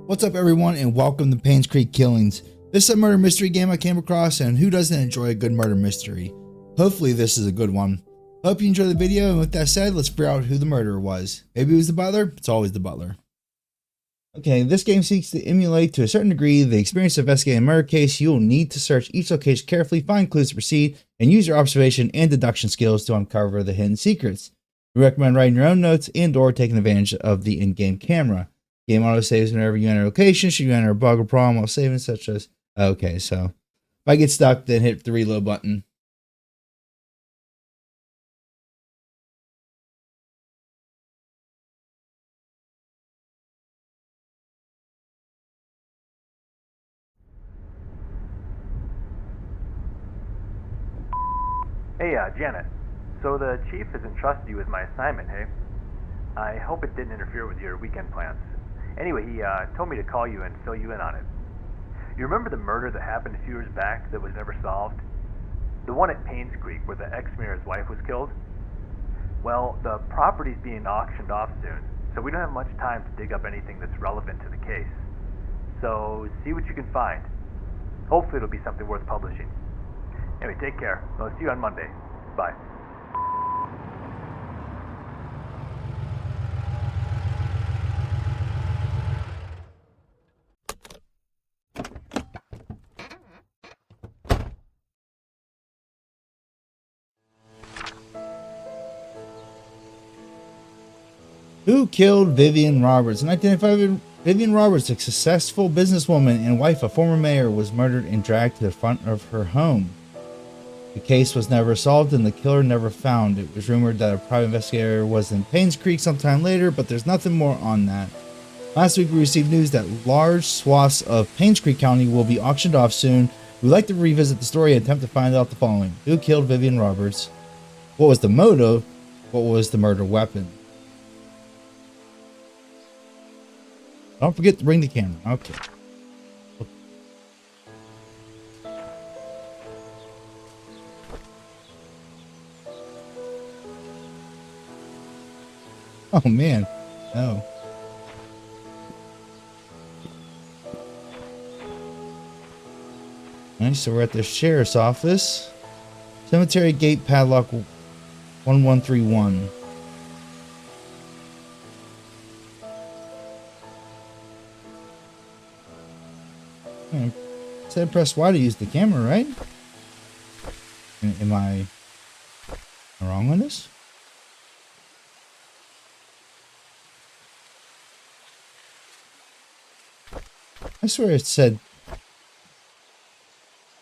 What's up everyone and welcome to Painscreek Killings. This is a murder mystery game I came across, and who doesn't enjoy a good murder mystery? Hopefully this is a good one. Hope you enjoy the video, and with that said, let's figure out who the murderer was. Maybe it was the butler? It's always the butler. Okay, this game seeks to emulate to a certain degree the experience of investigating a murder case. You will need to search each location carefully, find clues to proceed, and use your observation and deduction skills to uncover the hidden secrets. We recommend writing your own notes and/or taking advantage of the in-game camera. Game auto saves whenever you enter a location. Should you enter a bug or problem while saving, such as... Okay, so if I get stuck, then hit the reload button. Hey, Janet. So the chief has entrusted you with my assignment, hey? I hope it didn't interfere with your weekend plans. Anyway, he told me to call you and fill you in on it. You remember the murder that happened a few years back that was never solved? The one at Painscreek where the ex-mayor's wife was killed? Well, the property's being auctioned off soon, so we don't have much time to dig up anything that's relevant to the case. So, see what you can find. Hopefully it'll be something worth publishing. Anyway, take care. I'll see you on Monday. Bye. Who killed Vivian Roberts? In 1995, Vivian Roberts, a successful businesswoman and wife of former mayor, was murdered and dragged to the front of her home. The case was never solved and the killer never found. It was rumored that a private investigator was in Painscreek sometime later, but there's nothing more on that. Last week we received news that large swaths of Painscreek County will be auctioned off soon. We'd like to revisit the story and attempt to find out the following. Who killed Vivian Roberts? What was the motive? What was the murder weapon? Don't forget to bring the camera. Okay. Oh man. No. Nice, so we're at the sheriff's office. Cemetery gate padlock 1131. Said press Y to use the camera, right? Am I wrong on this? I swear it said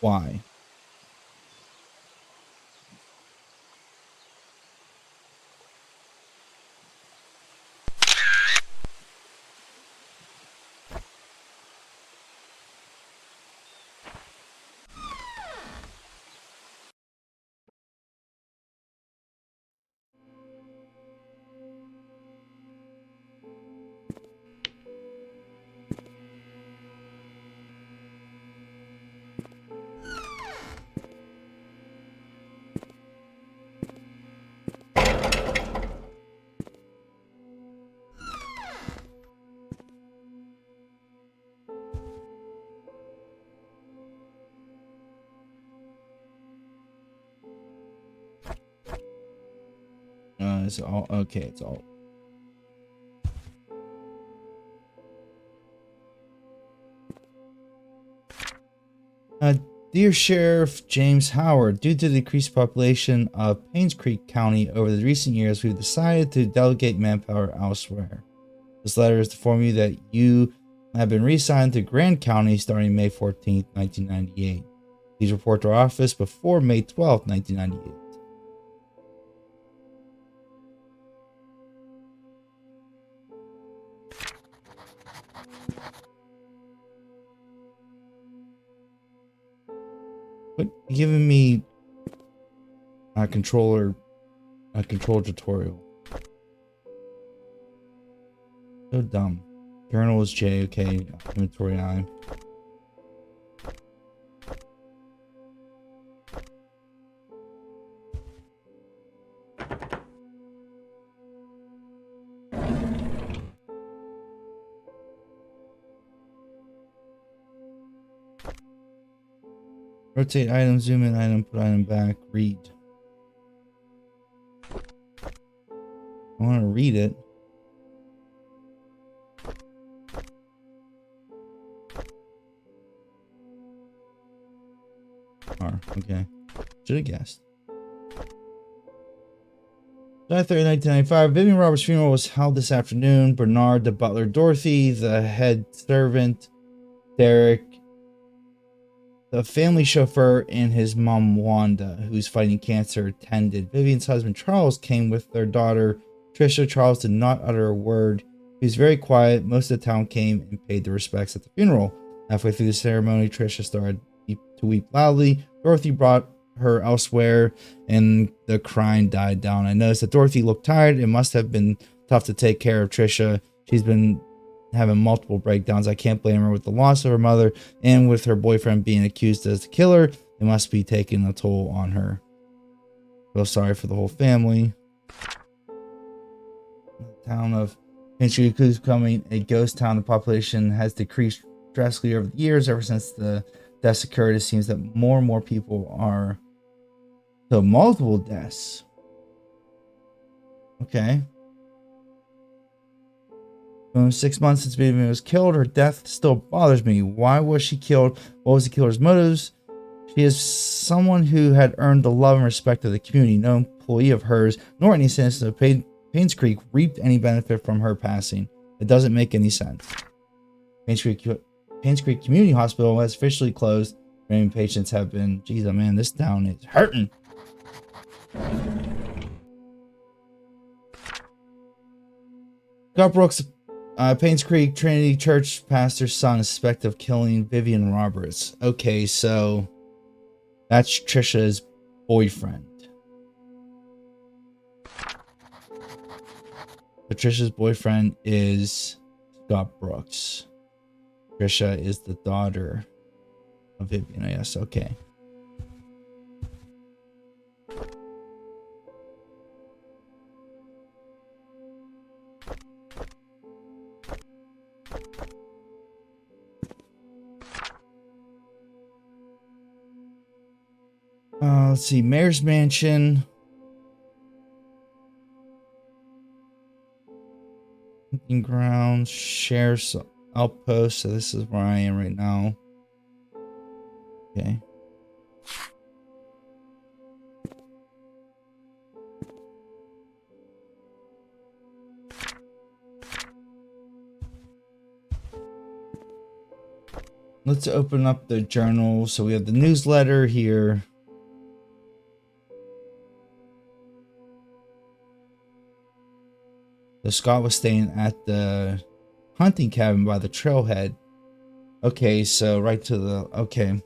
Y. It's all okay. It's all. Dear Sheriff James Howard, due to the decreased population of Painscreek County over the recent years, we've decided to delegate manpower elsewhere. This letter is to inform you that you have been reassigned to Grand County starting May 14th, 1998. Please report to our office before May 12th, 1998. What giving me a control tutorial? So dumb. Journal is J, okay. Inventory I. Rotate item, zoom in item, put item back, read. I want to read it. Okay. Should have guessed. July 3rd, 1995. Vivian Roberts' funeral was held this afternoon. Bernard, the butler, Dorothy, the head servant, Derek, the family chauffeur, and his mom, Wanda, who's fighting cancer, attended. Vivian's husband, Charles, came with their daughter, Trisha. Charles did not utter a word. He was very quiet. Most of the town came and paid their respects at the funeral. Halfway through the ceremony, Trisha started to weep loudly. Dorothy brought her elsewhere, and the crying died down. I noticed that Dorothy looked tired. It must have been tough to take care of Trisha. She's been having multiple breakdowns. I can't blame her with the loss of her mother and with her boyfriend being accused as the killer. It must be taking a toll on her. Feel sorry for the whole family. The town of Painscreek is becoming a ghost town. The population has decreased drastically over the years. Ever since the deaths occurred, it seems that more and more people are... So multiple deaths. Okay. 6 months since Vivian was killed. Her death still bothers me. Why was she killed? What was the killer's motives? She is someone who had earned the love and respect of the community. No employee of hers, nor any citizen of Painscreek reaped any benefit from her passing. It doesn't make any sense. Painscreek Community Hospital has officially closed. Many patients have been... Jeez, oh man, this town is hurting. Scott Brooks, Painscreek Trinity Church pastor's son, is suspected of killing Vivian Roberts. Okay, so that's Trisha's boyfriend. Patricia's boyfriend is Scott Brooks. Trisha is the daughter of Vivian, I guess. Okay. Let's see. Mayor's Mansion. Hunting grounds. Sheriff's outpost. So this is where I am right now. Okay. Let's open up the journal. So we have the newsletter here. So Scott was staying at the hunting cabin by the trailhead. Okay, so right to the... Okay.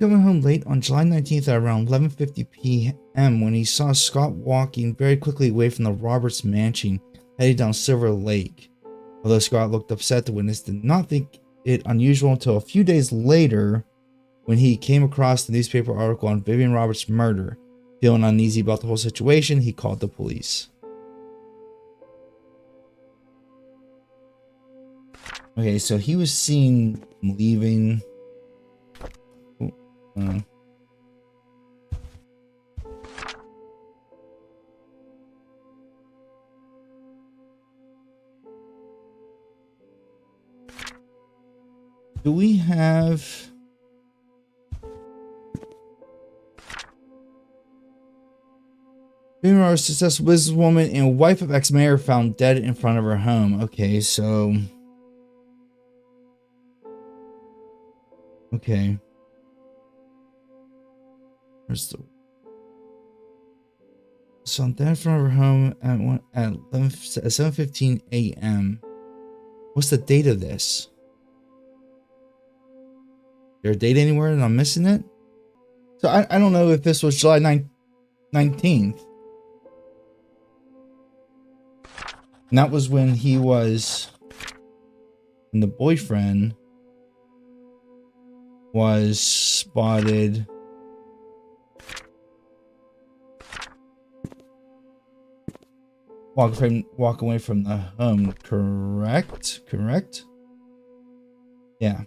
Coming home late on July 19th at around 11:50 p.m. when he saw Scott walking very quickly away from the Roberts mansion, heading down Silver Lake. Although Scott looked upset, the witness did not think it unusual until a few days later when he came across the newspaper article on Vivian Roberts' murder. Feeling uneasy about the whole situation, he called the police. Okay, so he was seen leaving... Do we have... Vivian Roberts, successful businesswoman and wife of ex-mayor, found dead in front of her home. Okay, so... Okay. Where's the... So dead in front of her home at 7:15 a.m. What's the date of this? Is there a date anywhere and I'm missing it? So I don't know if this was July 19th. And that was when he was... And the boyfriend was spotted... walk away from the home, correct? Correct? Yeah.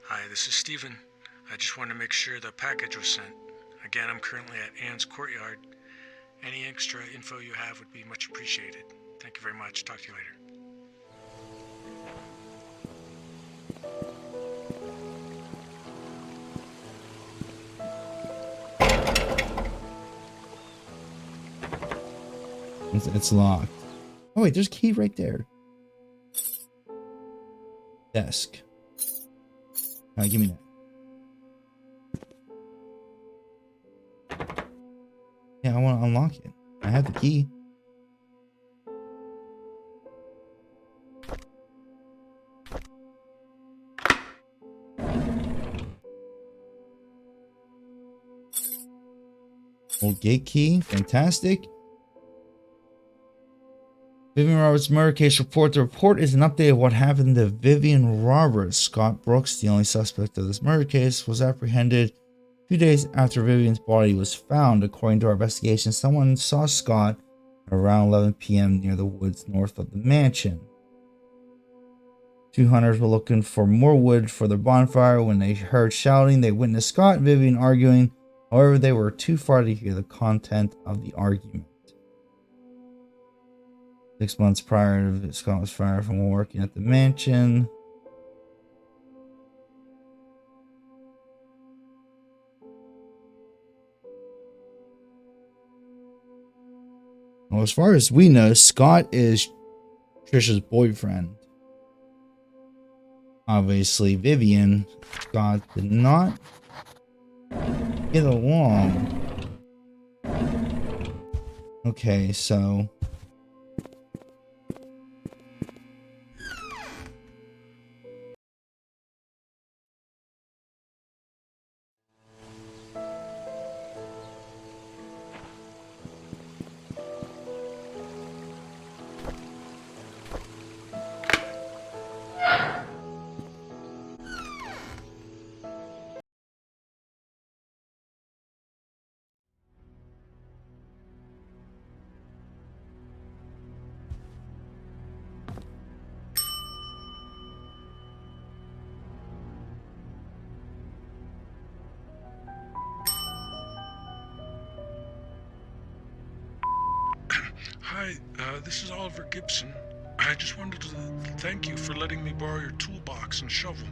Hi, this is Steven. I just wanted to make sure the package was sent. Again, I'm currently at Anne's courtyard. Any extra info you have would be much appreciated. Thank you very much. Talk to you later. It's locked. Oh wait, there's a key right there. Desk. Give me that. Yeah, I want to unlock it. I have the key. Old gate key. Fantastic. Vivian Roberts murder case report. The report is an update of what happened to Vivian Roberts. Scott Brooks, the only suspect of this murder case, was apprehended 2 days after Vivian's body was found. According to our investigation, someone saw Scott at around 11 p.m. near the woods north of the mansion. 2 hunters were looking for more wood for their bonfire. When they heard shouting, they witnessed Scott and Vivian arguing. However, they were too far to hear the content of the argument. 6 months prior, Scott was fired from working at the mansion. Well, as far as we know, Scott is Trisha's boyfriend. Obviously, Vivian, Scott did not get along. Okay, so Hi, this is Oliver Gibson. I just wanted to thank you for letting me borrow your toolbox and shovel.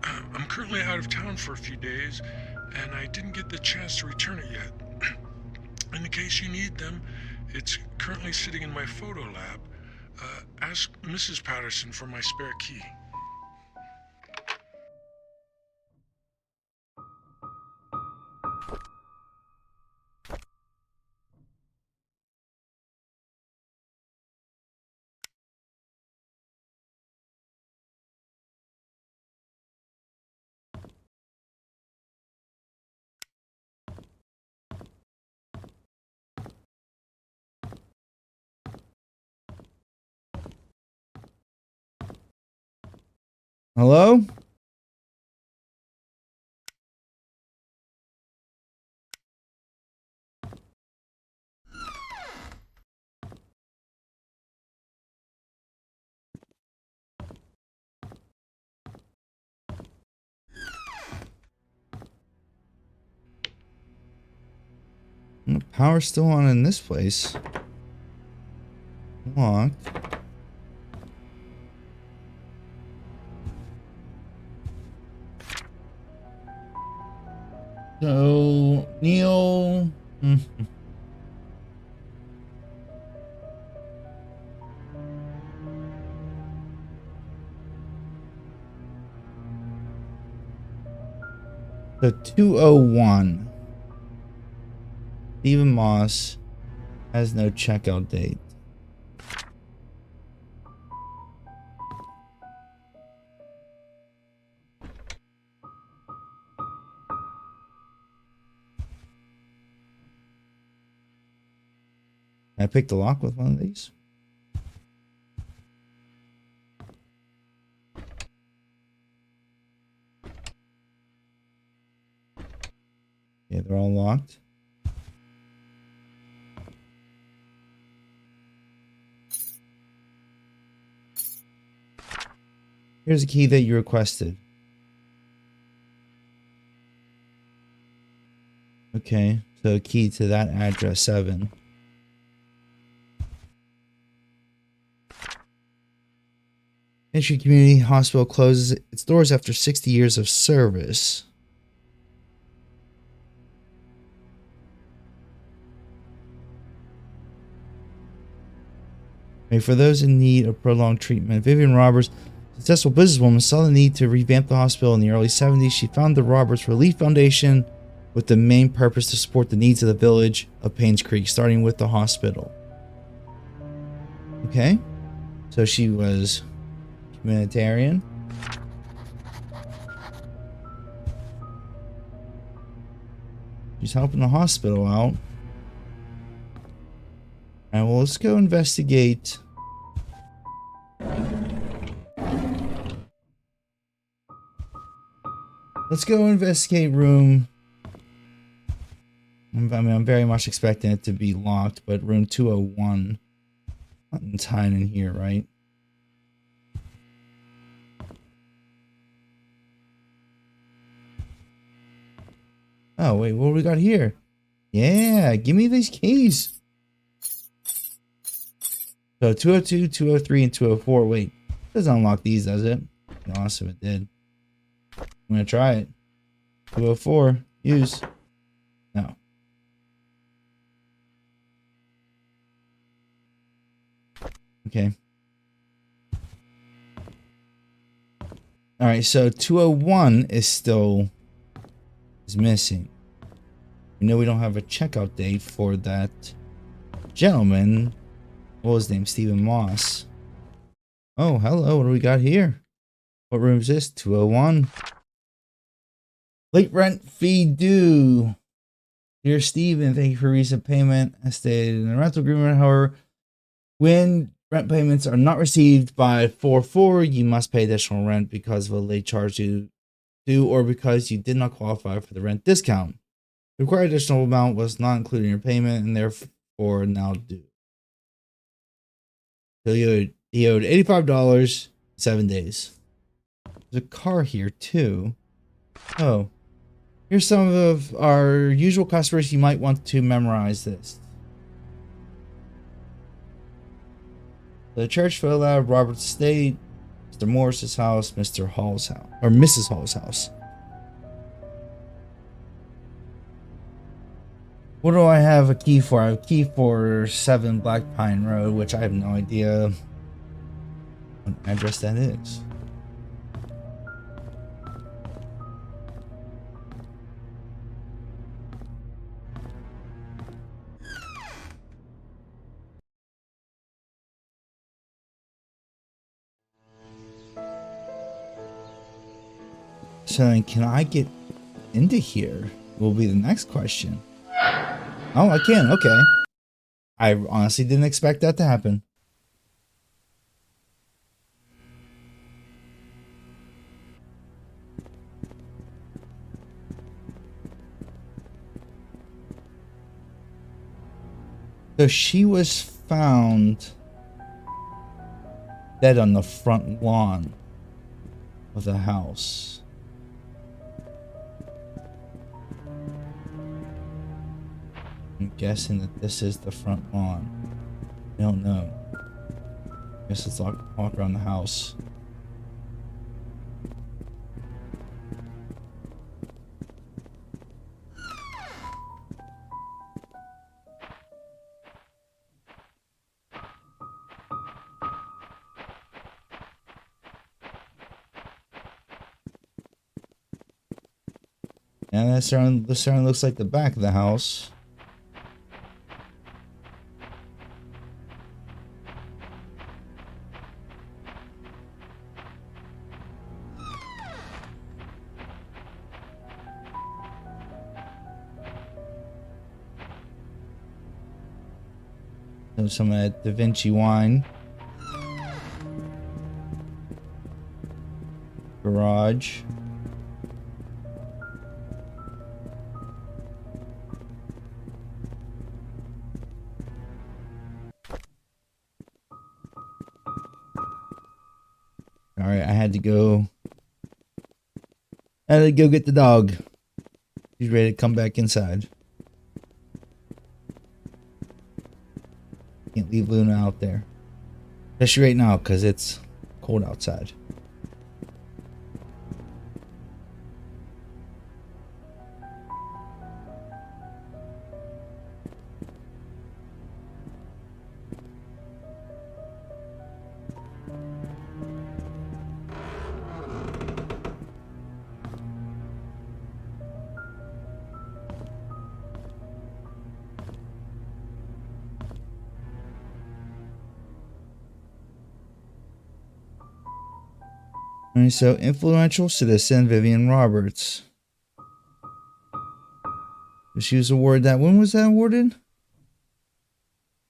I'm currently out of town for a few days, and I didn't get the chance to return it yet. In the case you need them, it's currently sitting in my photo lab. Ask Mrs. Patterson for my spare key. hello? The power's still on in this place. Locked. So, Neil. The 201. Stephen Moss has no checkout date. Can I pick the lock with one of these? Okay, they're all locked. Here's a key that you requested. Okay, so key to that address 7. Painscreek Community Hospital closes its doors after 60 years of service. For those in need of prolonged treatment, Vivian Roberts, a successful businesswoman, saw the need to revamp the hospital in the early 70s. She founded the Roberts Relief Foundation with the main purpose to support the needs of the village of Painscreek, starting with the hospital. Okay, so she was humanitarian. She's helping the hospital out. Alright, well, let's go investigate. Let's go investigate room. I mean, I'm very much expecting it to be locked, but room 201. Nothing's hiding in here, right? Oh, wait, what do we got here? Yeah, give me these keys. So 202, 203, and 204. Wait, it doesn't unlock these, does it? Be awesome if it did. I'm gonna try it. 204, use. No. Okay. Alright, so 201 is missing. We know we don't have a checkout date for that gentleman. What was his name? Stephen Moss. Oh, hello. What do we got here? What room is this? 201. Late rent fee due. Dear Stephen, thank you for recent payment. As stated in the rental agreement, however, when rent payments are not received by 4/4, you must pay additional rent because of a late charge due or because you did not qualify for the rent discount. The required additional amount was not included in your payment and therefore now due. So he owed $85, 7 days. There's a car here too. Oh, here's some of our usual customers. You might want to memorize this. The church Villa, Robert's estate, Mr. Morris's house, Mr. Hall's house, or Mrs. Hall's house. What do I have a key for? I have a key for 7 Black Pine Road, which I have no idea what address that is. So then can I get into here? Will be the next question. Oh, I can. Okay. I honestly didn't expect that to happen. So she was found dead on the front lawn of the house. I'm guessing that this is the front lawn. I don't know. I guess let's walk around the house. And this certainly looks like the back of the house. Some of that Da Vinci wine. Garage. Alright, I had to go get the dog. He's ready to come back inside. Can't leave Luna out there. Especially right now, because it's cold outside. Alright, so influential citizen Vivian Roberts. She was awarded that. When was that awarded?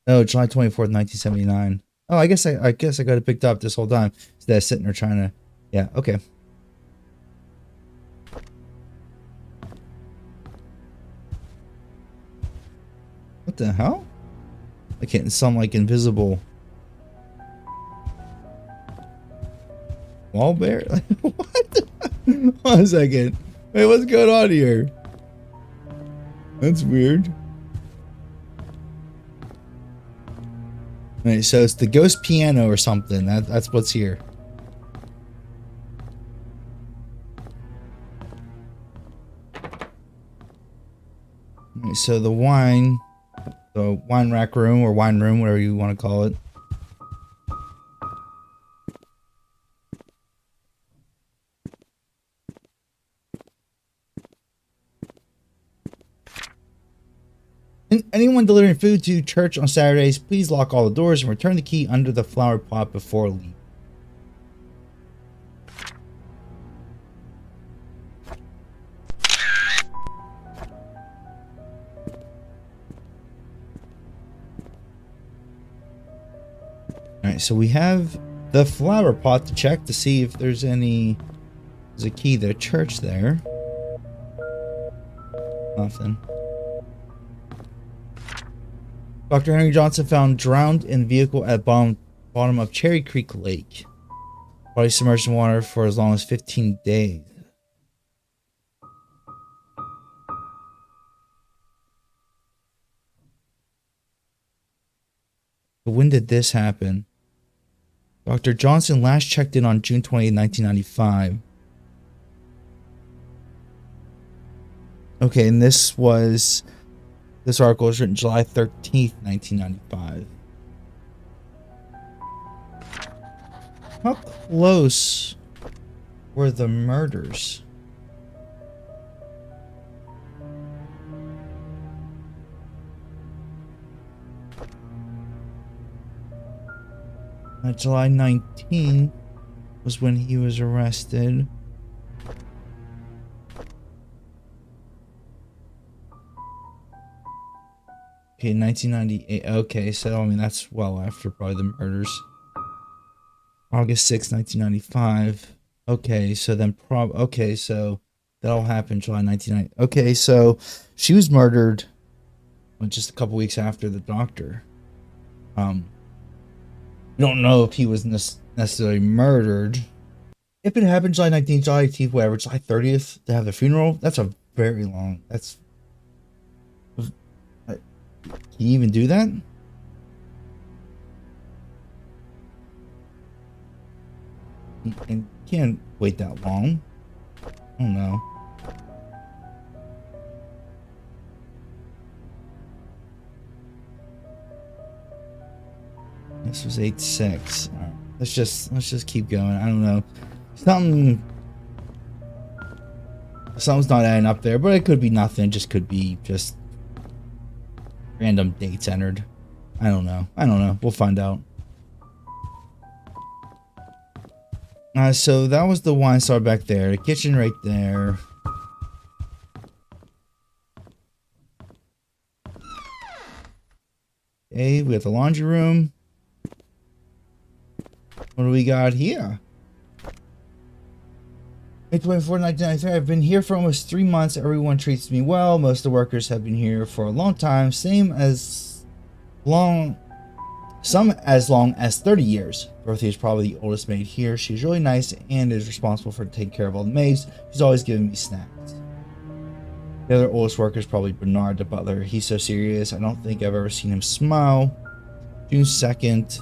Oh, July 24th, 1979. Oh, I guess I got it picked up this whole time. Instead of sitting there trying to. Yeah, okay. What the hell? I can't sound like invisible. Wall bear? Like, what? Hold on a second. Wait, what's going on here? That's weird. Alright, so it's the ghost piano or something. That's what's here. Alright, so the wine rack room or wine room, whatever you want to call it. Anyone delivering food to church on Saturdays, please lock all the doors and return the key under the flower pot before leaving. Alright, so we have the flower pot to check to see if there's a key to the church there. Nothing. Dr. Henry Johnson found drowned in vehicle at bottom of Cherry Creek Lake. Body submerged in water for as long as 15 days. But when did this happen? Dr. Johnson last checked in on June 20, 1995. Okay, and this article was written July 13th, 1995. How close were the murders? July 19th was when he was arrested. Okay, 1998. Okay, so I mean that's well after probably the murders. August 6th, 1995. Okay, so then so that all happened July 1990. Okay, so she was murdered just a couple weeks after the doctor. We don't know if he was necessarily murdered. If it happened July 19th, July 18th, whatever, July 30th to have the funeral, that's a very long. Can you even do that? You can't wait that long. I don't know. This was 8-6. All right. Let's just keep going. I don't know. Something's not adding up there, but it could be nothing. Just could be just random dates entered. I don't know. We'll find out. So that was the wine cellar back there. The kitchen right there. Okay, we got the laundry room. What do we got here? May 24, 1993. I've been here for almost 3 months. Everyone treats me well. Most of the workers have been here for a long time. Same as long some as long as 30 years. Dorothy is probably the oldest maid here. She's really nice and is responsible for taking care of all the maids. She's always giving me snacks. The other oldest worker is probably Bernard, the butler. He's so serious. I don't think I've ever seen him smile. June 2nd.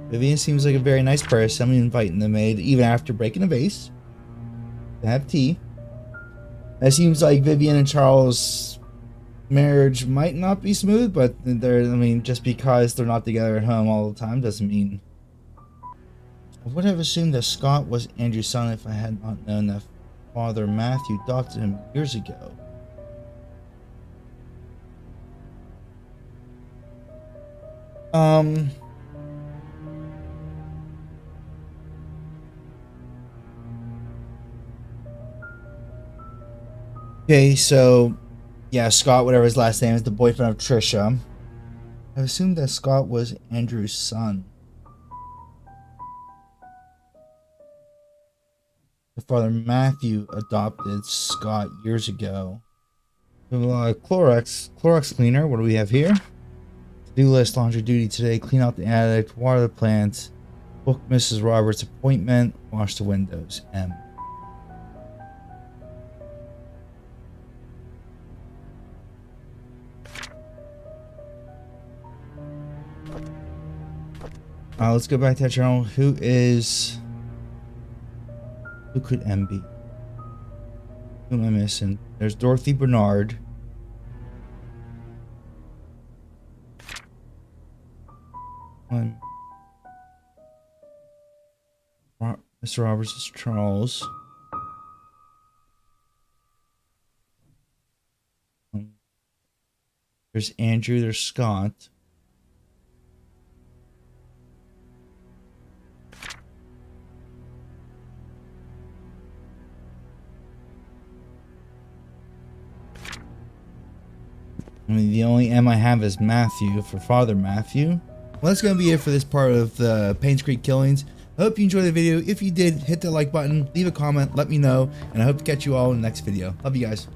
Vivian seems like a very nice person. I'm inviting the maid, even after breaking a vase, to have tea. It seems like Vivian and Charles' marriage might not be smooth, but just because they're not together at home all the time doesn't mean... I would have assumed that Scott was Andrew's son if I had not known that Father Matthew adopted him years ago. Okay, so yeah, Scott, whatever his last name is, the boyfriend of Trisha. I assumed that Scott was Andrew's son. Father Matthew adopted Scott years ago. Clorox cleaner. What do we have here? To-do list, laundry duty today. Clean out the attic, water the plants, book Mrs. Roberts' appointment, wash the windows. M. Let's go back to that journal. Who could M be? Who am I missing? There's Dorothy Bernard. Mr. Roberts is Charles. There's Andrew. There's Scott. I mean, the only M I have is Matthew for Father Matthew. Well, that's going to be it for this part of the Painscreek killings. I hope you enjoyed the video. If you did, hit the like button, leave a comment, let me know, and I hope to catch you all in the next video. Love you guys.